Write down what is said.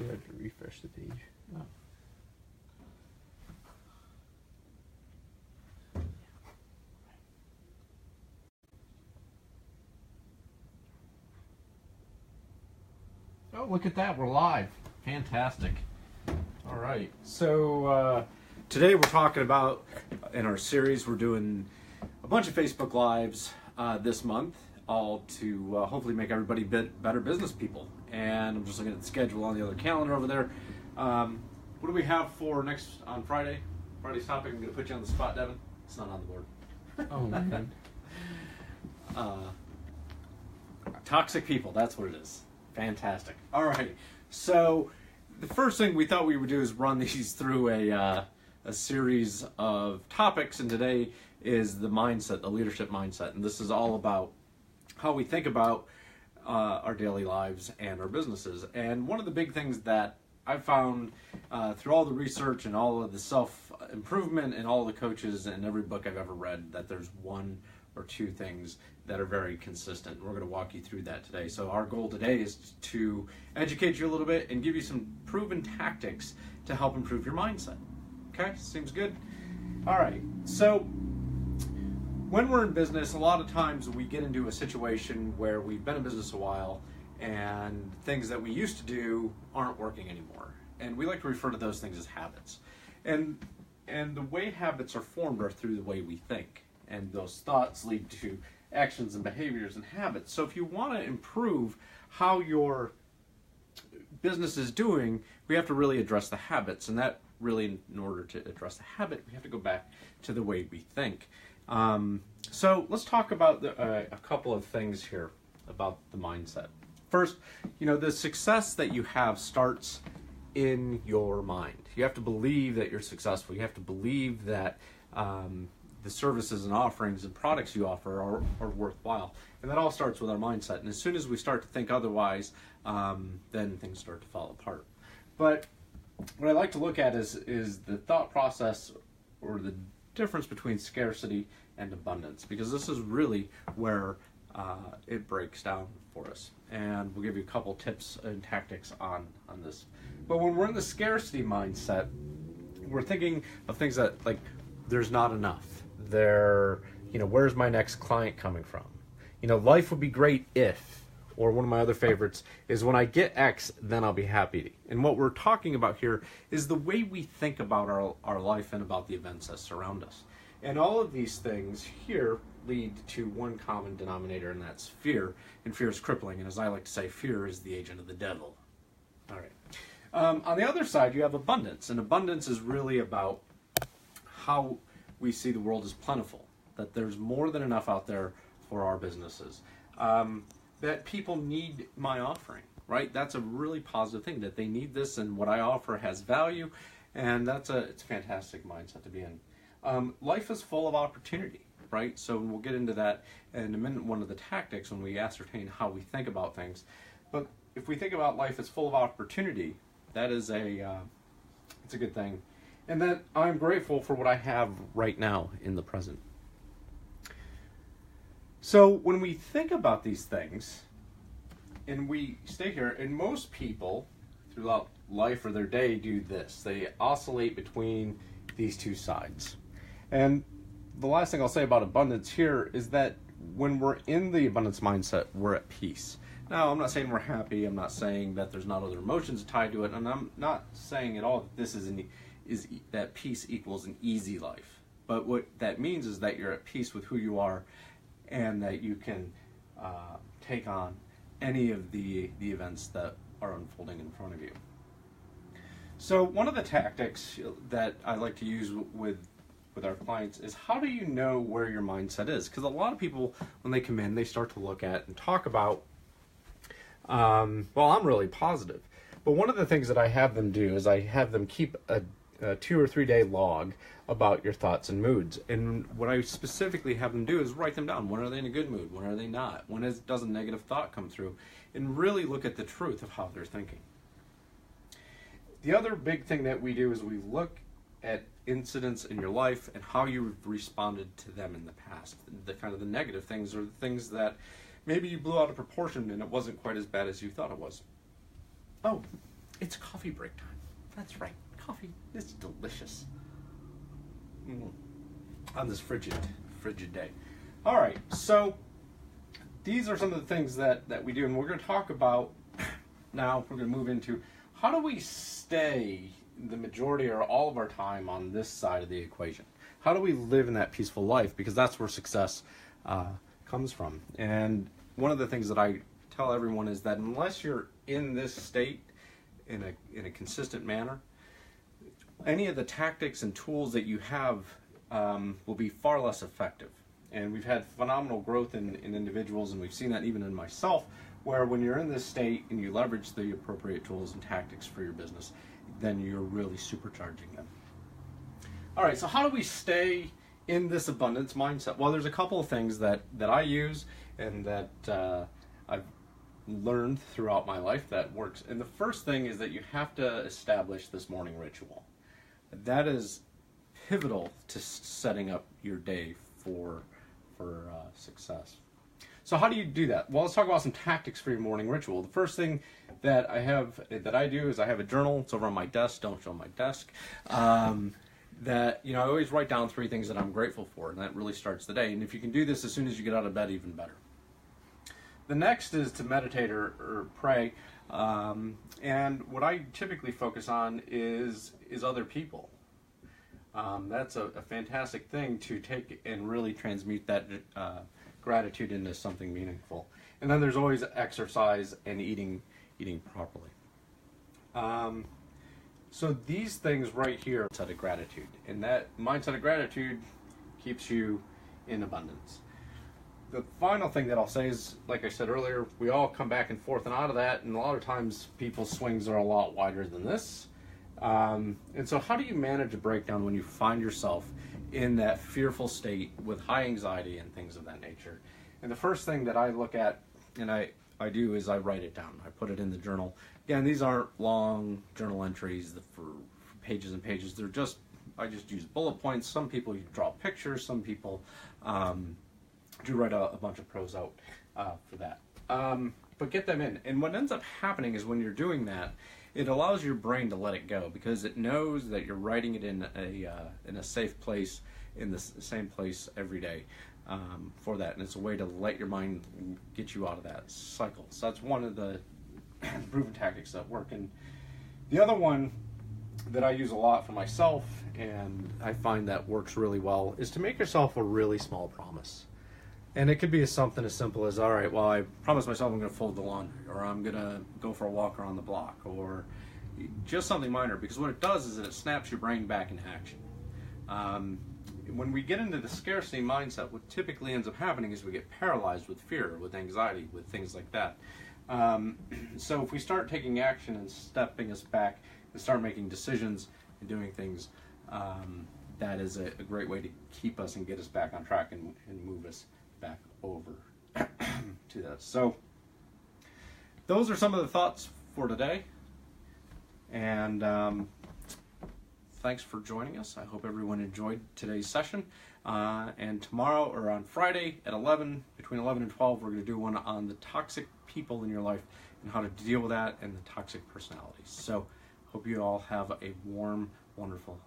actually have to refresh the page. Oh. Oh, look at that. We're live. Fantastic. All right. So today we're talking about, in our series, we're doing a bunch of Facebook Lives this month, all to hopefully make everybody better business people. And I'm just looking at the schedule on the other calendar over there. What do we have for next on Friday? Friday's topic. I'm going to put you on the spot, Devin. It's not on the board. Oh, man. Toxic people. That's what it is. Fantastic. All right. So the first thing we thought we would do is run these through a series of topics, and today is the mindset, the leadership mindset, and this is all about how we think about our daily lives and our businesses. And one of the big things that I've found through all the research and all of the self-improvement and all the coaches and every book I've ever read, that there's one or two things that are very consistent. We're going to walk you through that today. So our goal today is to educate you a little bit and give you some proven tactics to help improve your mindset. Okay, seems good? All right, so when we're in business, a lot of times we get into a situation where we've been in business a while and things that we used to do aren't working anymore. And we like to refer to those things as habits. And the way habits are formed are through the way we think. And those thoughts lead to actions and behaviors and habits. So if you want to improve how your business is doing, we have to really address the habits. And that really, in order to address the habit, we have to go back to the way we think. So let's talk about a couple of things here about the mindset. First, the success that you have starts in your mind. You have to believe that you're successful. You have to believe that the services and offerings and products you offer are worthwhile. And that all starts with our mindset. And as soon as we start to think otherwise, then things start to fall apart. But what I like to look at is the thought process, or the difference between scarcity and abundance, because this is really where it breaks down for us. And we'll give you a couple tips and tactics on this. But when we're in the scarcity mindset, we're thinking of things that, like, there's not enough. Where's my next client coming from? Life would be great if, or one of my other favorites is, when I get X, then I'll be happy. And what we're talking about here is the way we think about our life and about the events that surround us. And all of these things here lead to one common denominator, and that's fear. And fear is crippling. And as I like to say, fear is the agent of the devil. All right. On the other side, you have abundance. And abundance is really about how we see the world as plentiful, that there's more than enough out there for our businesses, that people need my offering, right? That's a really positive thing, that they need this, and what I offer has value, and it's a fantastic mindset to be in. Life is full of opportunity, right? So we'll get into that in a minute, one of the tactics when we ascertain how we think about things. But if we think about life as full of opportunity, that is it's a good thing. And that I'm grateful for what I have right now in the present. So when we think about these things, and we stay here, and most people throughout life or their day do this. They oscillate between these two sides. And the last thing I'll say about abundance here is that when we're in the abundance mindset, we're at peace. Now, I'm not saying we're happy. I'm not saying that there's not other emotions tied to it. And I'm not saying at all that this is that peace equals an easy life. But what that means is that you're at peace with who you are, and that you can take on any of the events that are unfolding in front of you. So one of the tactics that I like to use with our clients is, how do you know where your mindset is? Because a lot of people, when they come in, they start to look at and talk about, well, I'm really positive. But one of the things that I have them do is I have them keep a 2 or 3 day log about your thoughts and moods. And what I specifically have them do is write them down. When are they in a good mood? When are they not? When does a negative thought come through? And really look at the truth of how they're thinking. The other big thing that we do is we look at incidents in your life and how you responded to them in the past. The kind of the negative things, or the things that maybe you blew out of proportion and it wasn't quite as bad as you thought it was. Oh, It's coffee break time. That's right, coffee. It's delicious. On this frigid day. All right, so these are some of the things that we do, and we're going to talk about now. We're going to move into how do we stay the majority or all of our time on this side of the equation. How do we live in that peaceful life? Because that's where success comes from. And one of the things that I tell everyone is that unless you're in this state in a consistent manner, any of the tactics and tools that you have will be far less effective. And we've had phenomenal growth in individuals, and we've seen that even in myself, where when you're in this state and you leverage the appropriate tools and tactics for your business, then you're really supercharging them. All right, so how do we stay in this abundance mindset? Well, there's a couple of things that I use and that I've learned throughout my life that works. And the first thing is that you have to establish this morning ritual. That is pivotal to setting up your day for success. So how do you do that? Well, let's talk about some tactics for your morning ritual. The first thing that I do is I have a journal. It's over on my desk. Don't show my desk. That I always write down 3 things that I'm grateful for, and that really starts the day. And if you can do this as soon as you get out of bed, even better. The next is to meditate or pray, and what I typically focus on is other people. That's a fantastic thing to take and really transmute that gratitude into something meaningful. And then there's always exercise and eating properly. So these things right here, mindset of gratitude, and that mindset of gratitude keeps you in abundance. The final thing that I'll say is, like I said earlier, we all come back and forth and out of that, and a lot of times people's swings are a lot wider than this. And so how do you manage a breakdown when you find yourself in that fearful state with high anxiety and things of that nature? And the first thing that I look at, and I do, is I write it down. I put it in the journal. Again, these aren't long journal entries for pages and pages. I just use bullet points. Some people you draw pictures. Some people do write a bunch of prose out for that. But get them in. And what ends up happening is when you're doing that, it allows your brain to let it go, because it knows that you're writing it in a safe place, in the same place every day for that. And it's a way to let your mind get you out of that cycle. So that's one of the proven tactics that work. And the other one that I use a lot for myself, and I find that works really well, is to make yourself a really small promise. And it could be something as simple as, all right, well, I promised myself I'm going to fold the laundry, or I'm going to go for a walk around the block, or just something minor, because what it does is that it snaps your brain back into action. When we get into the scarcity mindset, what typically ends up happening is we get paralyzed with fear, with anxiety, with things like that. So if we start taking action and stepping us back and start making decisions and doing things, that is a great way to keep us and get us back on track and move us back over to that. So those are some of the thoughts for today, and thanks for joining us. I hope everyone enjoyed today's session, and tomorrow, or on Friday at 11, between 11 and 12, we're going to do one on the toxic people in your life and how to deal with that and the toxic personalities. So hope you all have a warm, wonderful